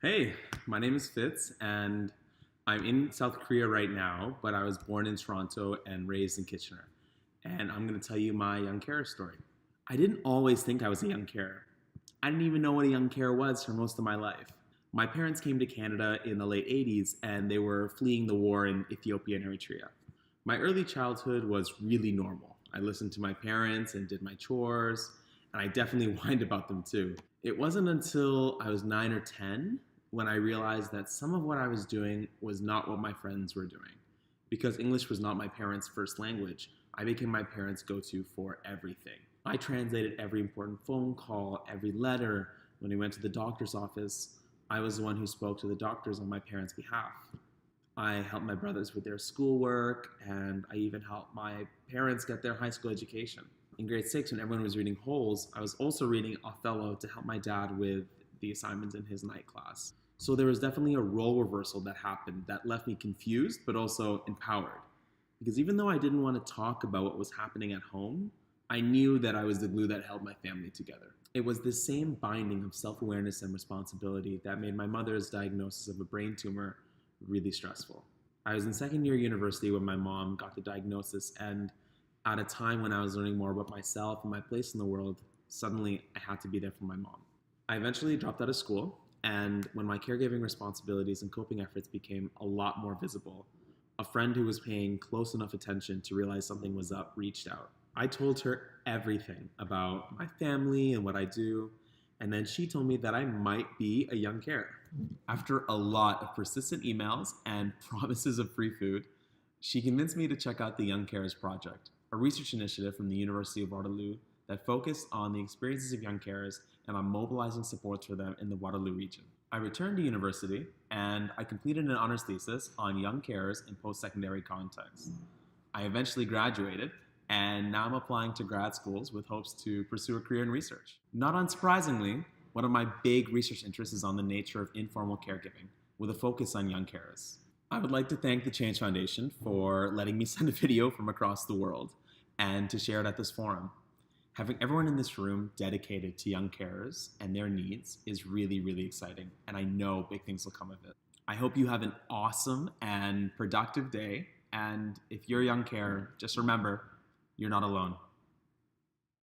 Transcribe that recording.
Hey, my name is Fitz, and I'm in South Korea right now, but I was born in Toronto and raised in Kitchener. And I'm going to tell you my young carer story. I didn't always think I was a young carer. I didn't even know what a young carer was for most of my life. My parents came to Canada in the late 80s, and they were fleeing the war in Ethiopia and Eritrea. My early childhood was really normal. I listened to my parents and did my chores, and I definitely whined about them too. It wasn't until I was 9 or 10 when I realized that some of what I was doing was not what my friends were doing. Because English was not my parents' first language, I became my parents' go to for everything. I translated every important phone call, every letter. When we went to the doctor's office, I was the one who spoke to the doctors on my parents' behalf. I helped my brothers with their schoolwork, and I even helped my parents get their high school education. In grade 6, when everyone was reading Holes, I was also reading Othello to help my dad with the assignments in his night class. So there was definitely a role reversal that happened that left me confused but also empowered. Because even though I didn't want to talk about what was happening at home, I knew that I was the glue that held my family together. It was this same binding of self awareness and responsibility that made my mother's diagnosis of a brain tumor really stressful. I was in second year university when my mom got the diagnosis, and at a time when I was learning more about myself and my place in the world, suddenly I had to be there for my mom. I eventually dropped out of school, and when my caregiving responsibilities and coping efforts became a lot more visible, a friend who was paying close enough attention to realize something was up reached out. I told her everything about my family and what I do, and then she told me that I might be a young carer. After a lot of persistent emails and promises of free food, she convinced me to check out the Young Carers Project, a research initiative from the University of Waterloo that focused on the experiences of young carers and on mobilizing supports for them in the Waterloo region. I returned to university and I completed an honors thesis on young carers in post-secondary contexts. I eventually graduated, and now I'm applying to grad schools with hopes to pursue a career in research. Not unsurprisingly, one of my big research interests is on the nature of informal caregiving, with a focus on young carers. I would like to thank the Change Foundation for letting me send a video from across the world and to share it at this forum. Having everyone in this room dedicated to young carers and their needs is really, really exciting, and I know big things will come of it. I hope you have an awesome and productive day, and if you're a young carer, just remember, you're not alone.